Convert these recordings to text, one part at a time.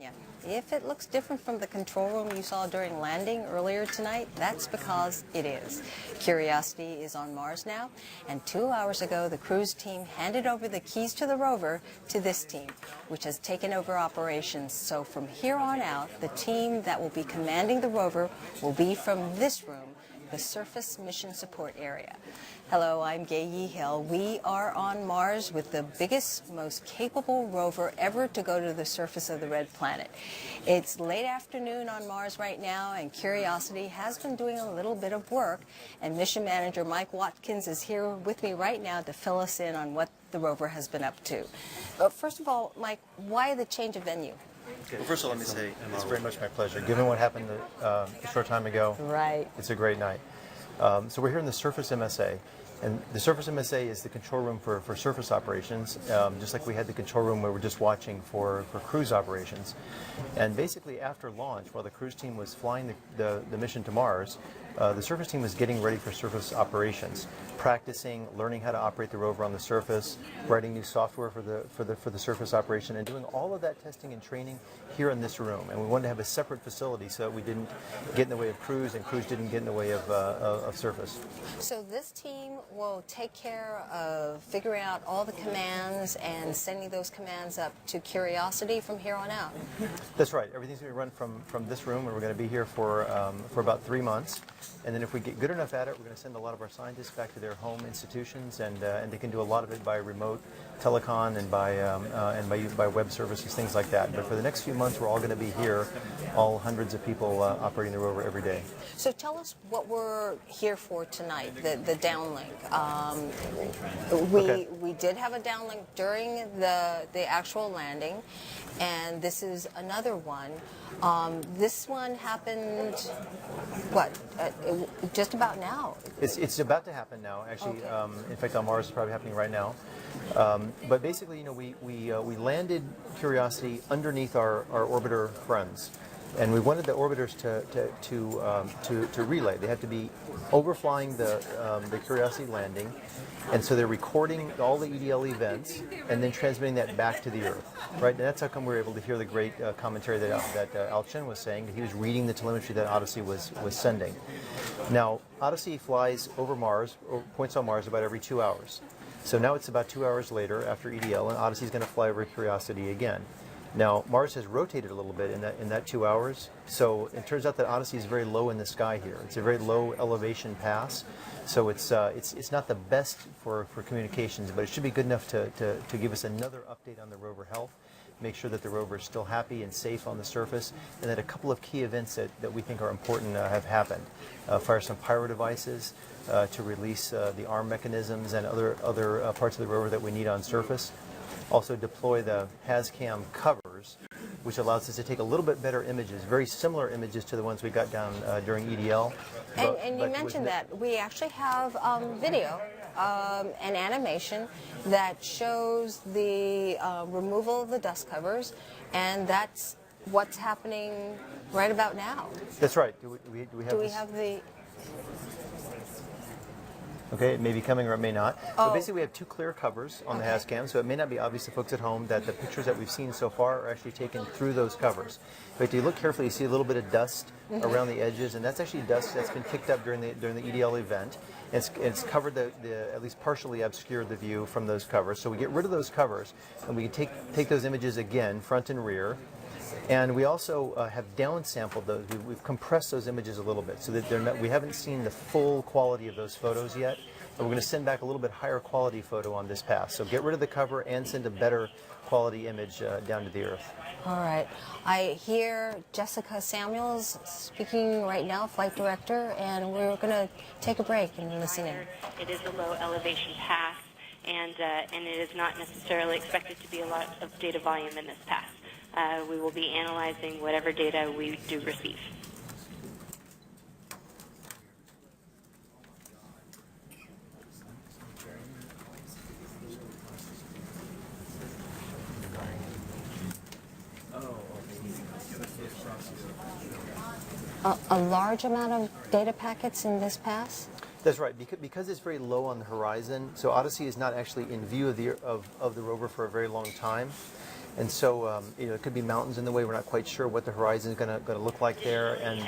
Yeah. If it looks different from the control room you saw during landing earlier tonight, that's because it is. Curiosity is on Mars now, and 2 hours ago the cruise team handed over the keys to the rover to this team, which has taken over operations. So from here on out, the team that will be commanding the rover will be from this room, the Surface Mission Support Area. Hello, I'm Gay Yee Hill. We are on Mars with the biggest, most capable rover ever to go to the surface of the red planet. It's late afternoon on Mars right now, and Curiosity has been doing a little bit of work, and mission manager Mike Watkins is here with me right now to fill us in on what the rover has been up to. But first of all, Mike, why the change of venue? Well, first of all, let me say it's very much my pleasure. Given what happened a short time ago, right, it's a great night. So we're here in the Surface MSA, and the Surface MSA is the control room for surface operations, just like we had the control room where we're just watching for cruise operations. And basically after launch, while the cruise team was flying the mission to Mars, the surface team was getting ready for surface operations, practicing, learning how to operate the rover on the surface, writing new software for the surface operation, and doing all of that testing and training here in this room. And we wanted to have a separate facility so that we didn't get in the way of cruise, and cruise didn't get in the way of surface. So this team will take care of figuring out all the commands and sending those commands up to Curiosity from here on out. That's right. Everything's going to be run from this room, and we're going to be here for about 3 months. And then if we get good enough at it, we're going to send a lot of our scientists back to their home institutions, and they can do a lot of it by remote telecom and by web services, things like that. But for the next few months, we're all going to be here, all hundreds of people operating the rover every day. So tell us what we're here for tonight, the downlink. We did have a downlink during the actual landing, and this is another one. This one happened, just about now? It's about to happen now, actually. Okay. In fact, on Mars, it's probably happening right now. But basically, you know, we landed Curiosity underneath our orbiter friends, and we wanted the orbiters to relay. They had to be overflying the Curiosity landing, and so they're recording all the EDL events and then transmitting that back to the Earth, right? And that's how come we were able to hear the great commentary that Al Chen was saying, that he was reading the telemetry that Odyssey was sending. Now, Odyssey flies over Mars, or points on Mars about every 2 hours. So now it's about 2 hours later after EDL, and Odyssey's going to fly over Curiosity again. Now, Mars has rotated a little bit in that 2 hours, so it turns out that Odyssey is very low in the sky here. It's a very low elevation pass, so it's not the best for communications, but it should be good enough to give us another update on the rover health, make sure that the rover is still happy and safe on the surface, and that a couple of key events that we think are important have happened. Fire some pyro devices to release the arm mechanisms and other parts of the rover that we need on surface. Also deploy the HazCam covers, which allows us to take a little bit better images, very similar images to the ones we got down during EDL. And you mentioned that we actually have video and animation that shows the removal of the dust covers, and that's what's happening right about now. That's right. Do we have the... Okay, it may be coming or it may not. Oh. But basically we have two clear covers on the HazCam, so it may not be obvious to folks at home that the pictures that we've seen so far are actually taken through those covers. But if you look carefully, you see a little bit of dust around the edges, and that's actually dust that's been kicked up during the EDL event. It's covered at least partially obscured the view from those covers. So we get rid of those covers, and we can take those images again, front and rear. And we also have downsampled those. We've compressed those images a little bit so that we haven't seen the full quality of those photos yet. But we're going to send back a little bit higher quality photo on this pass. So get rid of the cover and send a better quality image down to the Earth. All right. I hear Jessica Samuels speaking right now, flight director, and we're going to take a break and listen in. It is a low elevation pass, and it is not necessarily expected to be a lot of data volume in this pass. We will be analyzing whatever data we do receive. A large amount of data packets in this pass? That's right, because it's very low on the horizon, so Odyssey is not actually in view of the rover for a very long time. And so it could be mountains in the way. We're not quite sure what the horizon is going to look like there, and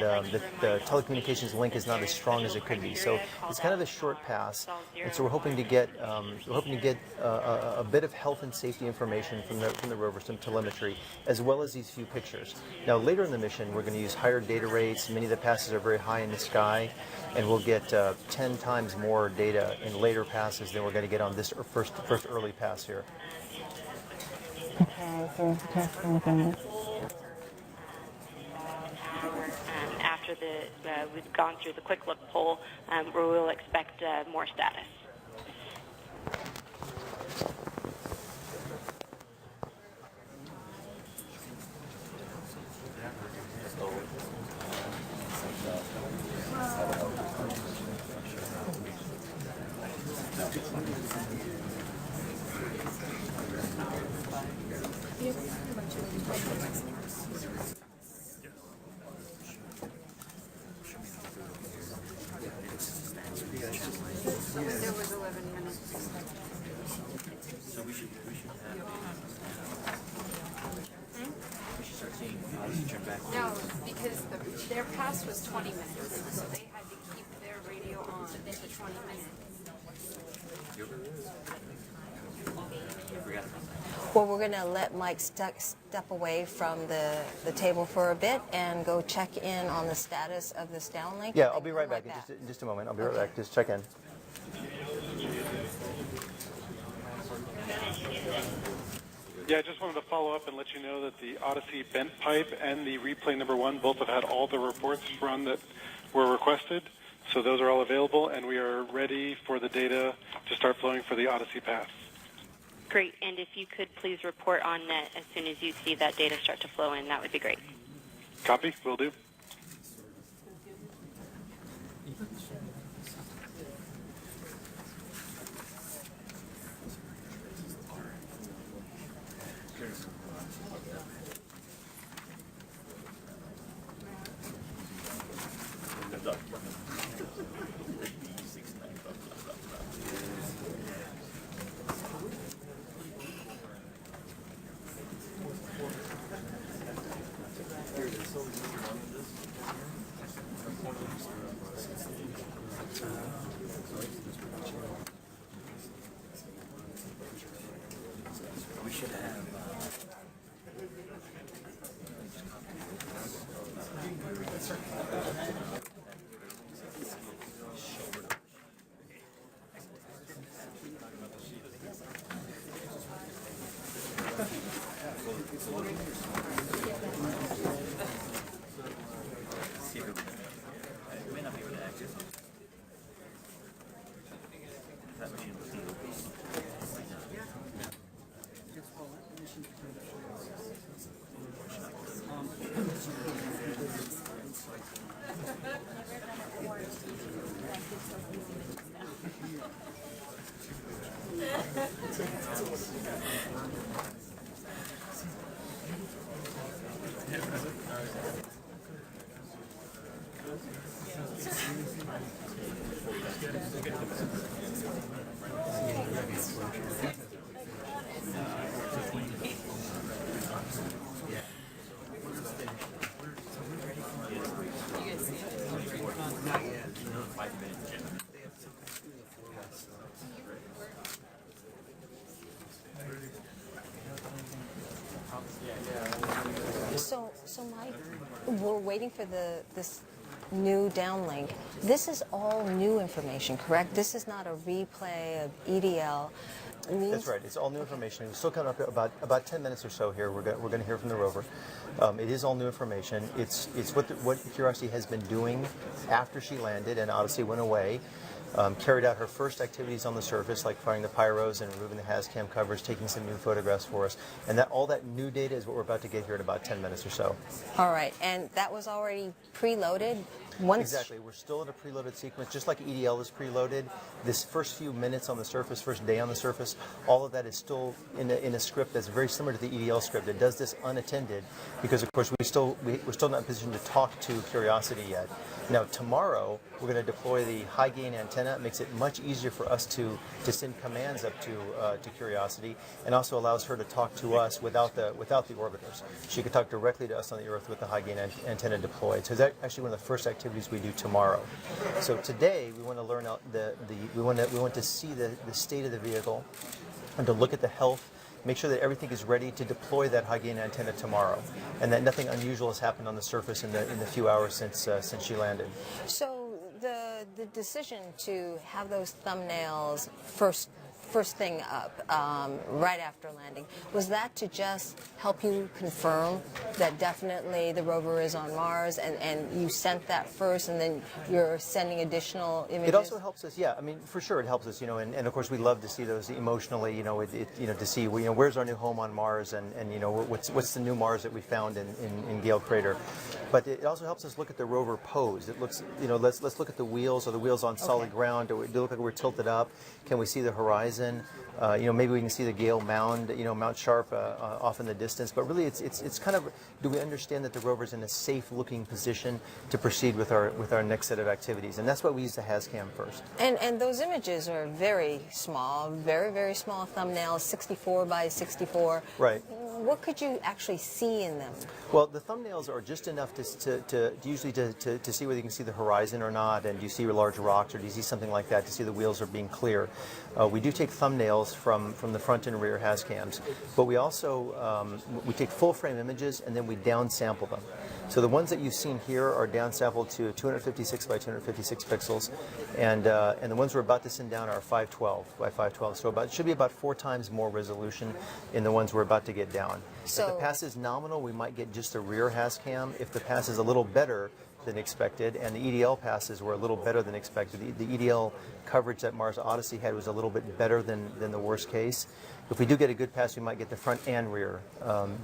the telecommunications link is not as strong as it could be. So it's kind of a short pass, and so we're hoping to get a bit of health and safety information from the rover, some telemetry, as well as these few pictures. Now later in the mission, we're going to use higher data rates. Many of the passes are very high in the sky, and we'll get 10 times more data in later passes than we're going to get on this first early pass here. After we've gone through the quick look poll, where we'll expect more status. There was 11 minutes. So we should start seeing Odyssey turn back. No, because their pass was 20 minutes, so they had to keep their radio on for 20 minutes. Well, we're going to let Mike step away from the table for a bit and go check in on the status of this downlink. Yeah, I'll be right back in just a moment. I'll be right back. Just check in. Yeah, I just wanted to follow up and let you know that the Odyssey bent pipe and the replay number 1 both have had all the reports run that were requested. So those are all available, and we are ready for the data to start flowing for the Odyssey pass. Great, and if you could please report on net as soon as you see that data start to flow in, that would be great. Copy, will do. We should have. So Mike, we're waiting for this new downlink. This is all new information, correct? This is not a replay of EDL. That's right. It's all new information. It's still coming up about 10 minutes or so here. We're going to hear from the rover. It is all new information. It's what Curiosity has been doing after she landed and Odyssey went away. Carried out her first activities on the surface, like firing the pyros and removing the HazCam covers, taking some new photographs for us. And all that new data is what we're about to get here in about 10 minutes or so. All right, and that was already preloaded Exactly. We're still in a preloaded sequence, just like EDL is preloaded. This first few minutes on the surface, first day on the surface, all of that is still in a script that's very similar to the EDL script. It does this unattended because, of course, we're still not in a position to talk to Curiosity yet. Now, tomorrow, we're going to deploy the high gain antenna. It makes it much easier for us to send commands up to Curiosity, and also allows her to talk to us without the orbiters. She could talk directly to us on the Earth with the high gain antenna deployed. So that's actually one of the first activities we do tomorrow. So today we want to learn we want to see the state of the vehicle and to look at the health, make sure that everything is ready to deploy that high gain antenna tomorrow, and that nothing unusual has happened on the surface in the few hours since she landed. So the decision to have those thumbnails first thing up right after landing, was that to just help you confirm that definitely the rover is on Mars, and you sent that first, and then you're sending additional images? It also helps us, yeah. I mean, for sure, it helps us, and of course we love to see those emotionally, to see, where's our new home on Mars, and what's the new Mars that we found in Gale Crater. But it also helps us look at the rover pose. It looks, let's look at the wheels. Are the wheels on solid ground? Do they look like we're tilted up? Can we see the horizon? Maybe we can see the Gale Mound, Mount Sharp off in the distance. But really, it's kind of, do we understand that the rover's in a safe-looking position to proceed with our next set of activities? And that's why we use the HazCam first. And those images are very small, very, very small thumbnails, 64 by 64. Right. What could you actually see in them? Well, the thumbnails are just enough to see whether you can see the horizon or not, and do you see large rocks, or do you see something like that to see the wheels are being clear. We do take thumbnails from the front and rear HazCams, but we also we take full frame images and then we downsample them. So the ones that you've seen here are downsampled to 256 by 256 pixels, and the ones we're about to send down are 512 by 512. So it should be about 4 times more resolution in the ones we're about to get down. So, if the pass is nominal, we might get just a rear HazCam. If the pass is a little better than expected, and the EDL passes were a little better than expected, the EDL coverage that Mars Odyssey had was a little bit better than the worst case. If we do get a good pass, we might get the front and rear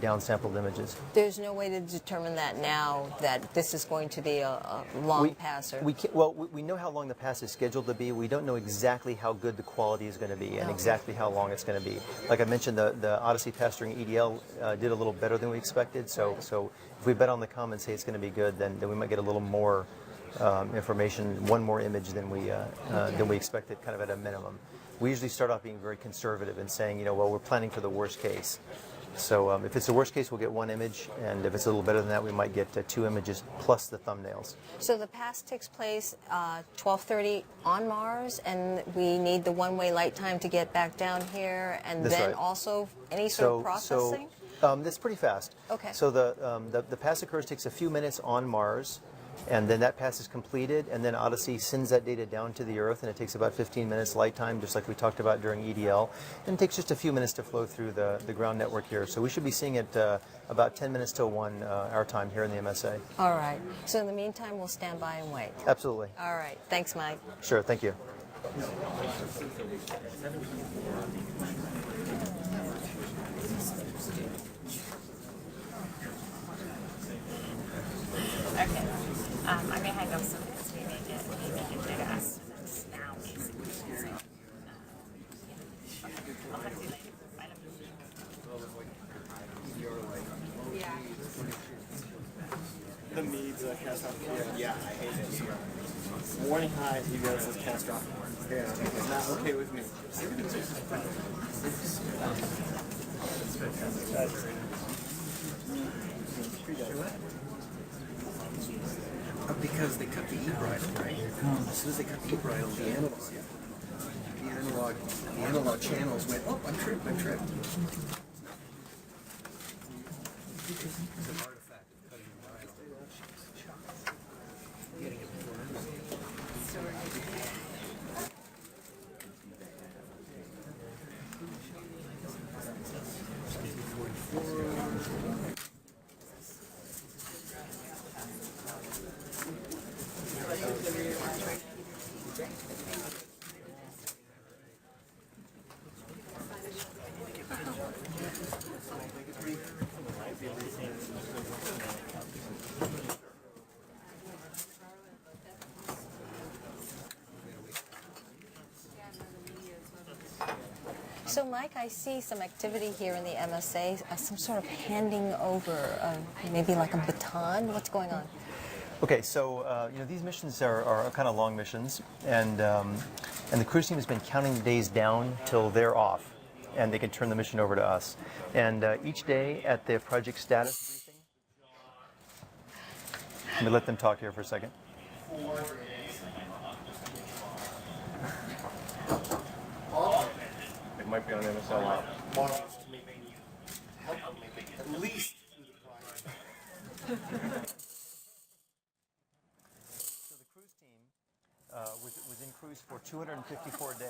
downsampled images. there's no way to determine that now, that this is going to be a long passer? We know how long the pass is scheduled to be. We don't know exactly how good the quality is going to be and exactly how long it's going to be. Like I mentioned, the Odyssey pass during EDL did a little better than we expected. So if we bet on the come and say it's going to be good, then we might get a little more information, one more image than we expected, kind of at a minimum. We usually start off being very conservative and saying, well, we're planning for the worst case. So if it's the worst case, we'll get 1 image, and if it's a little better than that, we might get 2 images plus the thumbnails. So the pass takes place 12:30 on Mars, and we need the one-way light time to get back down here, and That's then right. also any sort of processing? That's pretty fast. Okay. So the pass occurs, takes a few minutes on Mars, and then that pass is completed, and then Odyssey sends that data down to the Earth, and it takes about 15 minutes light time, just like we talked about during EDL, and it takes just a few minutes to flow through the ground network here. So we should be seeing it about 10 minutes till 1 our time here in the MSA. All right. So in the meantime, we'll stand by and wait. Absolutely. All right. Thanks, Mike. Sure. Thank you. Okay. I may hang up some minutes. We may get data estimates now, basically. So, I'll talk to you later. Bye. The Meads catastrophic. Yeah, I hate it. Warning high, you guys is catastrophic. Yeah, it's not okay with me. Because they cut the e-bridle, right? As soon as they cut the e-bridle, the analog channels went, oh, I'm tripped. It's an artifact of cutting the bridle. Getting it before So, Mike, I see some activity here in the MSA, some sort of handing over, maybe like a baton. What's going on? Okay, so these missions are kind of long missions, and the cruise team has been counting the days down till they're off, and they can turn the mission over to us. And each day at the project status briefing, let me let them talk here for a second. It might be on MSL Live. Models to maybe help maybe at least through the project. So the cruise team was in cruise for 254 days.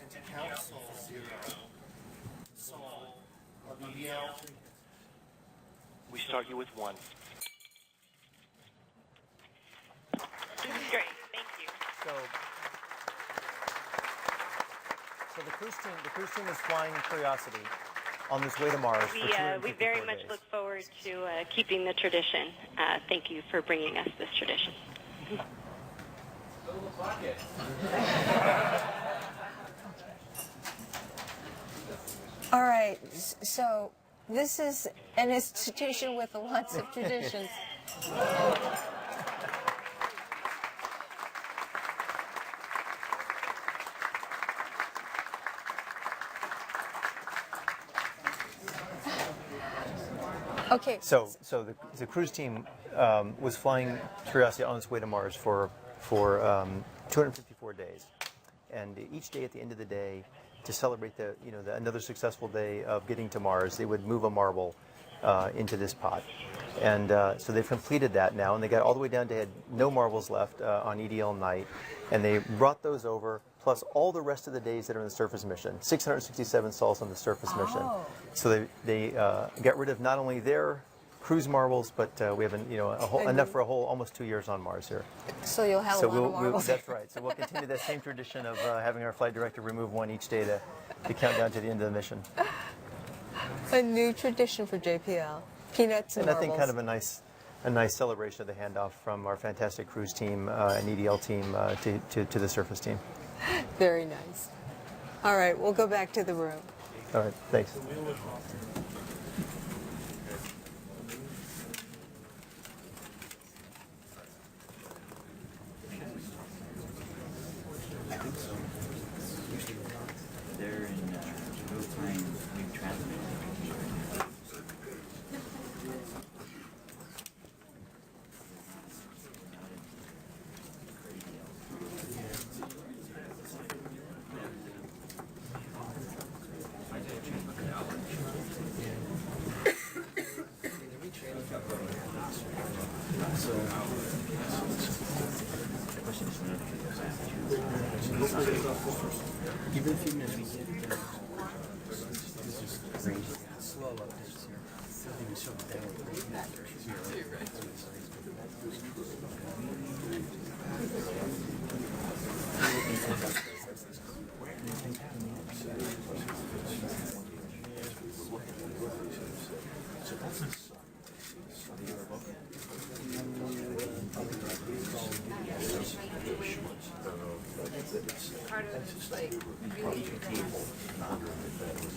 And to count Soul Zero, Soul, or BBL. We start you with 1. This is great. Thank you. So the cruise team is flying Curiosity on this way to Mars. For We 254 very much days. look forward to keeping the tradition. Thank you for bringing us this tradition. All right, so this is an institution with lots of traditions. Okay. So the cruise team was flying Curiosity on its way to Mars for 254 days, and each day at the end of the day, to celebrate another successful day of getting to Mars, they would move a marble into this pot, and so they've completed that now, and they got all the way down to had no marbles left on EDL night, and they brought those over. Plus all the rest of the days that are in the surface mission, 667 sols on the surface mission. So they got rid of not only their cruise marbles, but we have enough for almost 2 years on Mars here. So you'll have a lot of marbles. That's right. So we'll continue that same tradition of having our flight director remove one each day to count down to the end of the mission. A new tradition for JPL. Peanuts and I marbles. think kind of a nice celebration of the handoff from our fantastic cruise team and EDL team to the surface team. Very nice. All right, we'll go back to the room. All right, thanks. They're in real-time transmitting. Give it a few minutes. Slow updates here. Even show the Part of like really.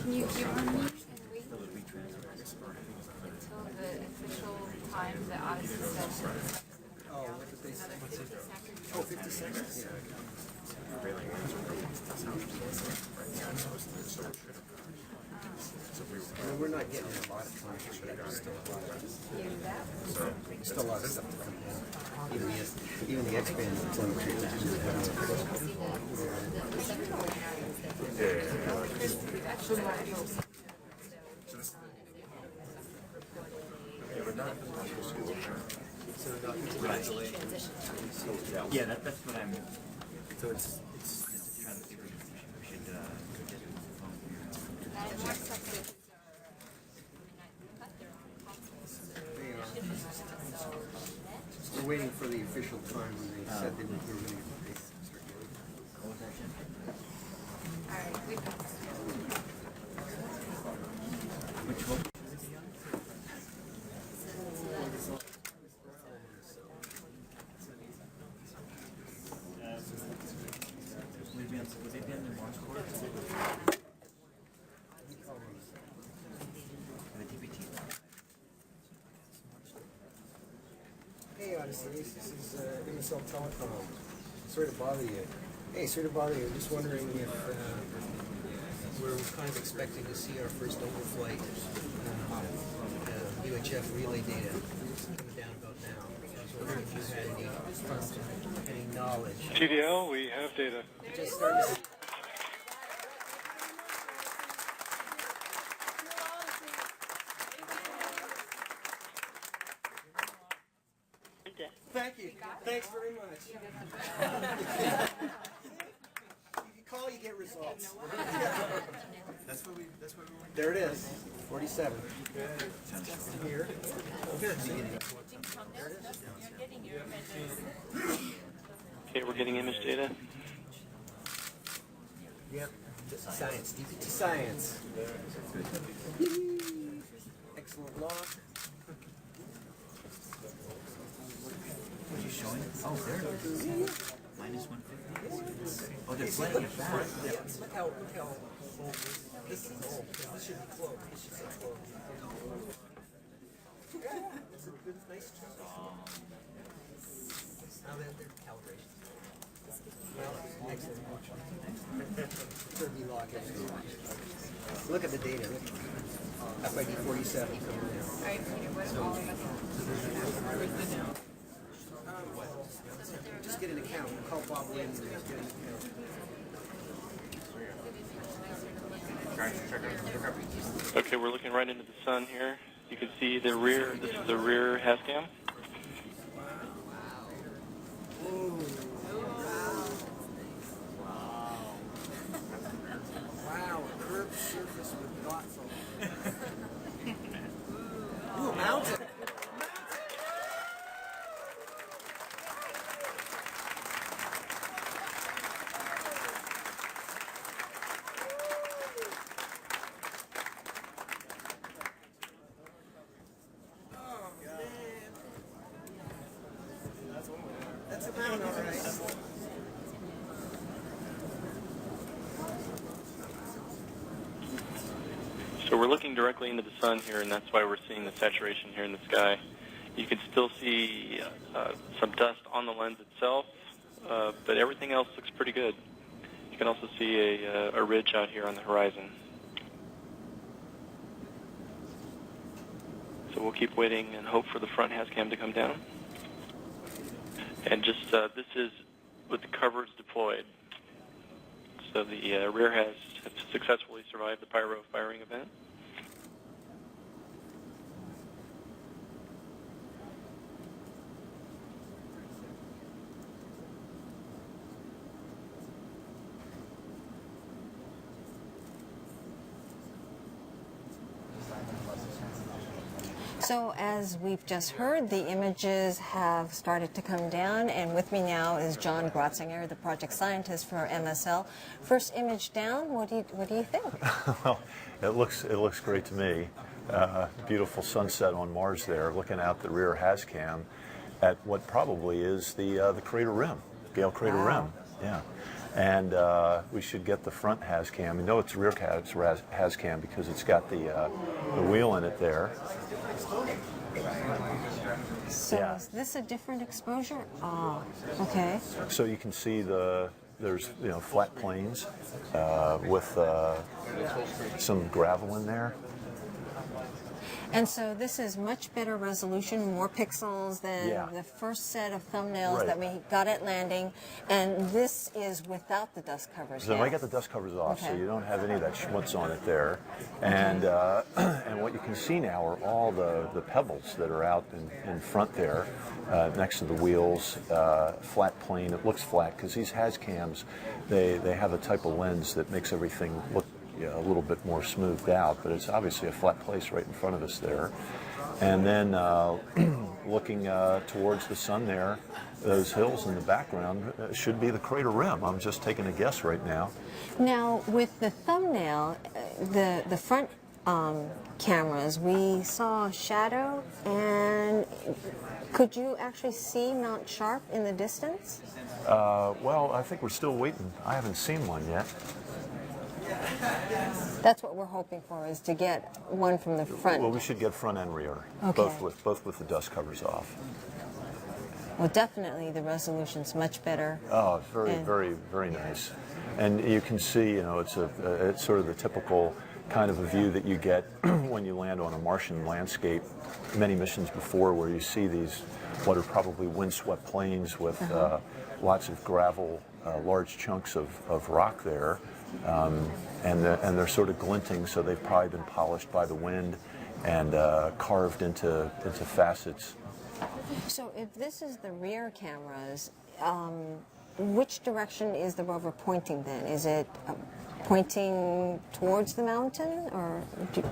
Can you hear me and wait until the official time that Odyssey says? Oh, what did they say? What's it? Oh, 50 seconds? Well, we're not getting a lot of time for that. There's still a lot of still a lot of stuff to come in. Even the X-Band is going Yeah, that's what I'm. So it's Trying to see if we should get we're waiting for the official time when they said they were going to start doing This is MSL Telecom. Sorry to bother you. Hey, sorry to bother you. I'm just wondering if we're kind of expecting to see our first overflight UHF relay data coming down about now. I was wondering if you had any knowledge. TDL, we have data. Just starting to see. Thank you. Thanks very much. You call, you get results. That's what we There it is. 47. Here. Okay, we're getting image data. Yep. Science. DPT science. Excellent lock. What are you showing? Oh, there it is. Minus 150. Oh, they're playing it back. Yeah. Look how this is old. This should be close. This should say close. It's a good, nice job. Now they're calibrations. Well, excellent. Turkey lock. Look at the data. FID 47 coming in. Just get an account. We'll call Bob Williams and just get an account. Okay, we're looking right into the sun here. You can see the rear. This is the rear HazCam. Wow, a curved surface with dots on it. Ooh, a mountain. That's a mountain, all right. So we're looking directly into the sun here, and that's why we're seeing the saturation here in the sky. You can still see some dust on the lens itself, but everything else looks pretty good. You can also see a ridge out here on the horizon. So we'll keep waiting and hope for the front HazCam to come down. And just this is with the covers deployed. So the rear has successfully survived the pyro firing event. So as we've just heard, the images have started to come down, and with me now is John Grotzinger, the project scientist for MSL. First image down, what do you think? Well, it looks great to me. Beautiful sunset on Mars there, looking out the rear HazCam at what probably is the crater rim, Gale Crater Rim. Yeah. And we should get the front HazCam. We know it's rear HazCam because it's got the wheel in it there. So Yeah. is this a different exposure? Ah, okay. So you can see there's flat plains with some gravel in there. And so this is much better resolution, more pixels than the first set of thumbnails that we got at landing. And this is without the dust covers. So I got the dust covers off, so you don't have any of that schmutz on it there. And and what you can see now are all the pebbles that are out in front there, next to the wheels, flat plane. It looks flat because these HazCams, they have a type of lens that makes everything look a little bit more smoothed out, but it's obviously a flat place right in front of us there. And then looking towards the sun there, those hills in the background should be the crater rim. I'm just taking a guess right now. Now, with the thumbnail, the front cameras, we saw shadow, and could you actually see Mount Sharp in the distance? Well, I think we're still waiting. I haven't seen one yet. That's what we're hoping for, is to get one from the front. Well, we should get front and rear, Okay. both with the dust covers off. Well, definitely the resolution's much better. Oh, it's very, And- very, very nice. And you can see, it's sort of the typical kind of a view that you get when you land on a Martian landscape many missions before, where you see these, what are probably windswept plains with lots of gravel, large chunks of rock there, and they're sort of glinting, so they've probably been polished by the wind and carved into facets. So if this is the rear cameras, which direction is the rover pointing then? Is it pointing towards the mountain, or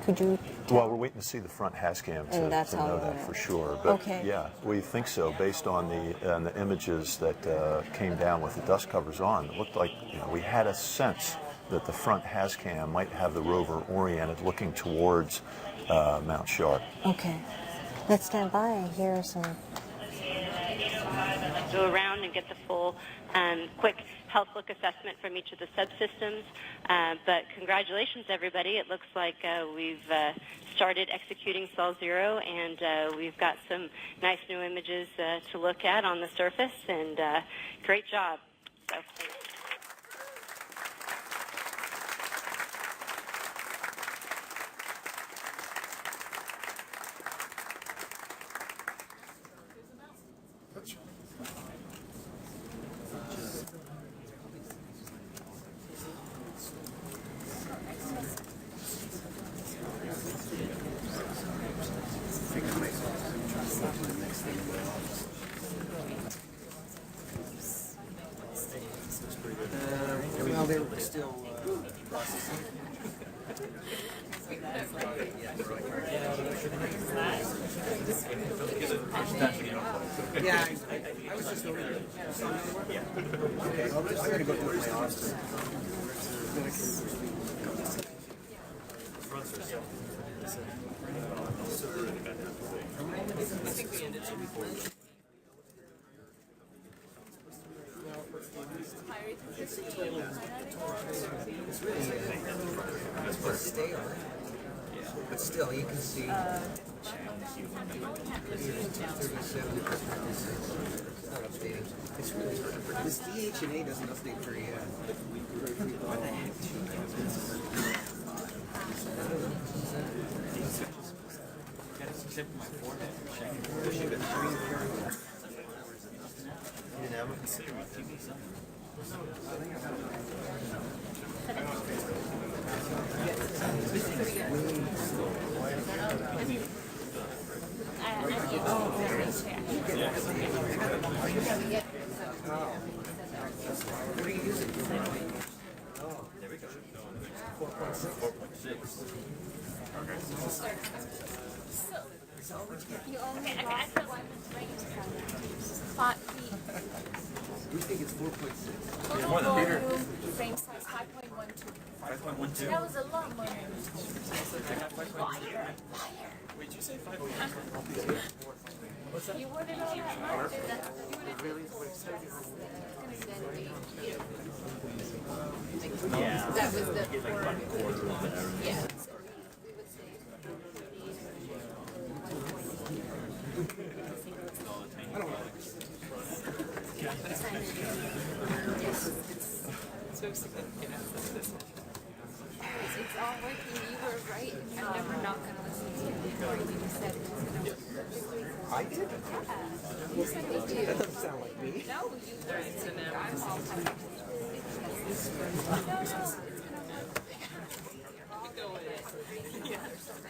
could you tell? Well, we're waiting to see the front HazCam to that's how know you that know. for sure. But Okay. yeah, we think so based on the images that came down with the dust covers on. It looked like we had a sense that the front HazCam might have the rover oriented looking towards Mount Sharp. Okay. Let's stand by and hear some. Go around and get the full quick health look assessment from each of the subsystems. But congratulations, everybody. It looks like we've started executing Sol Zero, and we've got some nice new images to look at on the surface, and great job. So, thanks. Well, they were still processing. Yeah, I was just over there. Okay, I'm going to go through my office. I think we ended before. It's really stale, but still you can see 37, 36. It's not updating. It's really this DHNA doesn't update very what the heck? What are you using? Oh, there we go. 4.6. You only lost one spot feet. We think it's 4.6. Total volume, frame size 5.12. 5.12. That was a lot more. Wait, you say 5.12? What's that? You would have known that. Yeah. That was the Get like about a quarter of whatever. yeah. It's all working. You were right. I'm never not going to listen to you before you said it was going to work. I did? Yeah. You said me too. That doesn't sound like me. No, you said I'm all typed.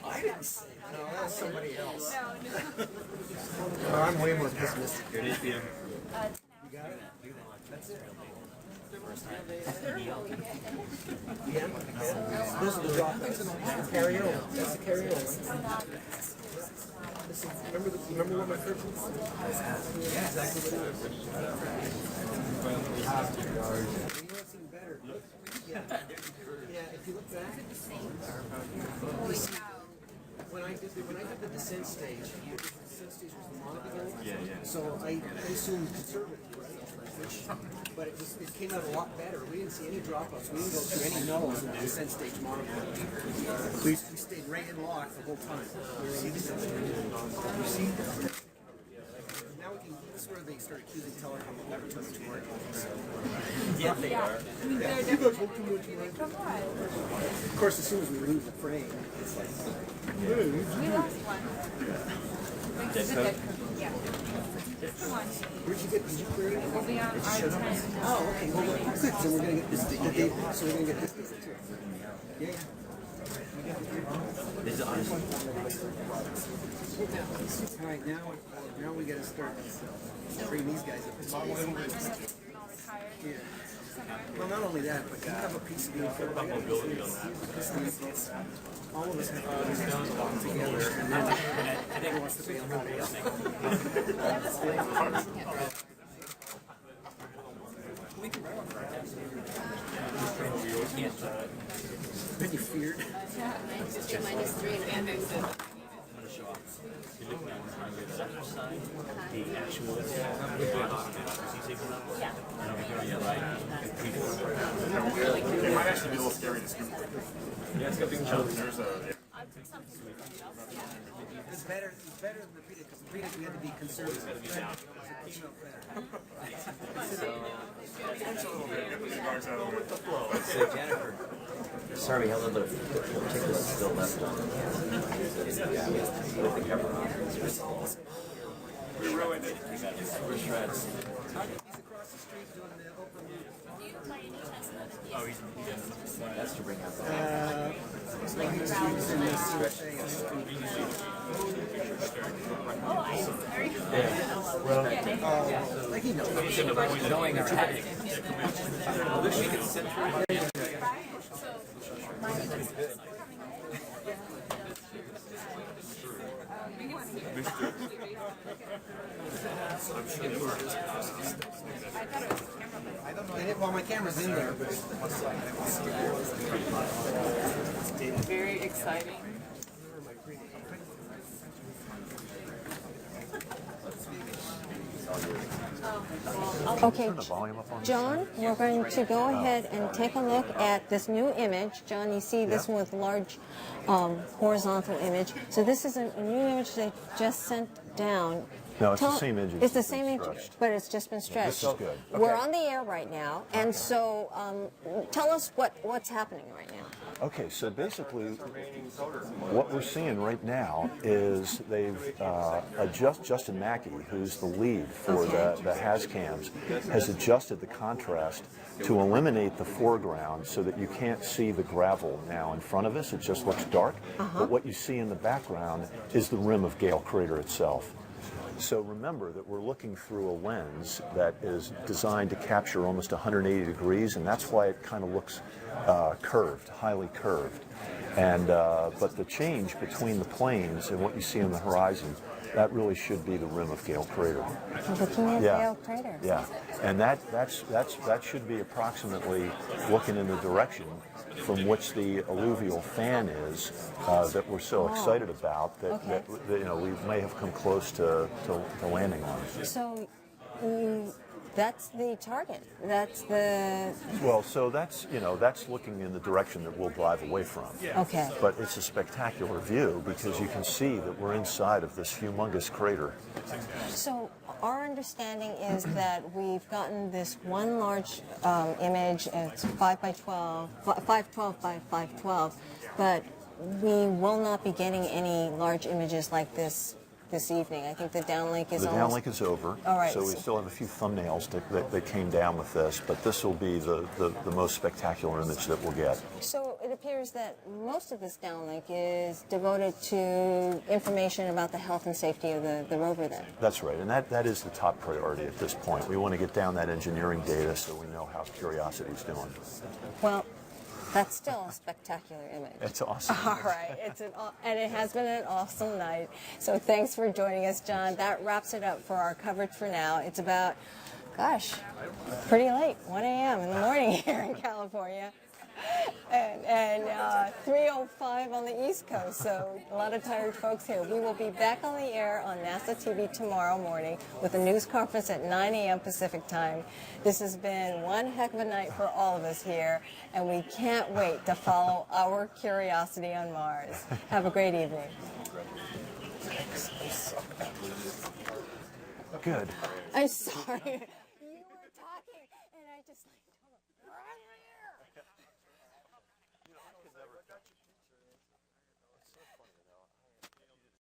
I didn't say it. No, that was somebody else. No. No, I'm way more pessimistic. Here it is, PM. You got it? That's it. Yeah? Those are the drop-outs. Carry-on. That's the carry-on. Listen, remember what my first was? Yeah, exactly what it is. You know what's even better? Yeah, if you look back, when I did the descent stage, the descent stage was the Monaco. Yeah. So I assumed conservative, right? But it came out a lot better. We didn't see any dropouts. We didn't go through any nulls in the descent stage Monaco. We stayed right in lock the whole time. You see? Now we can. This is where they start accusing Teller of too much work. Yeah, they are. You guys have too much work. Of course, as soon as we lose the frame, it's like, We lost one. Yeah. where'd you get? Did you create it? We'll be on R10. Oh, okay. Well, good. So we're gonna get this. So we're gonna get this piece too. Yeah. This is honestly. All right, now we gotta start bringing these guys up to speed. Yeah. Well, not only that, but you have a piece of the mobility on that. All of us have to walk together, and then I think wants to be on the We can Then you feared. The actual It might actually be a little scary to scoop. Yeah, it's got a big chunk. There's a. It's better than the Pedic, because the Pedic we had to be conservative. So Jennifer, sorry, we have a little bit of take this still left on. With the camera on. We ruined it. We're shreds. He's across the street doing the open loop. Oh, he's that's to bring out the He's in this like he knows. knowing our tactic. I wish we could sit through it. Well, my camera's in there. Very exciting. Okay, Turn the volume up on this. John, we're going to go ahead and take a look at this new image. John, you see this one with large horizontal image. So this is a new image they just sent down. No, it's the same image. It's the It's same been image, stretched. but it's just been stretched. This is good. We're on the air right now, and so tell us what's happening right now. Okay, so basically, what we're seeing right now is they've Justin Mackey, who's the lead for the HazCams, has adjusted the contrast to eliminate the foreground so that you can't see the gravel now in front of us. It just looks dark. But what you see in the background is the rim of Gale Crater itself. So remember that we're looking through a lens that is designed to capture almost 180 degrees, and that's why it kind of looks curved, highly curved. And but the change between the planes and what you see on the horizon, that really should be the rim of Gale Crater. Looking at Gale Crater. Yeah, and that should be approximately looking in the direction from which the alluvial fan is that we're so excited about that, that you know we may have come close to landing on. So that's the target. That's the. Well, so that's that's looking in the direction that we'll drive away from. Okay. But it's a spectacular view because you can see that we're inside of this humongous crater. So our understanding is that we've gotten this one large image. It's 5 by 12, 512 by 512, but we will not be getting any large images like this evening. I think the downlink is The downlink is over. All right. So we still have a few thumbnails that came down with this, but this will be the most spectacular image that we'll get. So it appears that most of this downlink is devoted to information about the health and safety of the rover then. That's right, and that is the top priority at this point. We want to get down that engineering data so we know how Curiosity's doing. Well, that's still a spectacular image. It's awesome. All right, and it has been an awesome night. So thanks for joining us, John. That wraps it up for our coverage for now. It's about, gosh, pretty late, 1 a.m. in the morning here in California. And 3:05 on the East Coast, so a lot of tired folks here. We will be back on the air on NASA TV tomorrow morning with a news conference at 9 a.m. Pacific time. This has been one heck of a night for all of us here, and we can't wait to follow our curiosity on Mars. Have a great evening. Good. I'm sorry. You were talking, and I just like told him.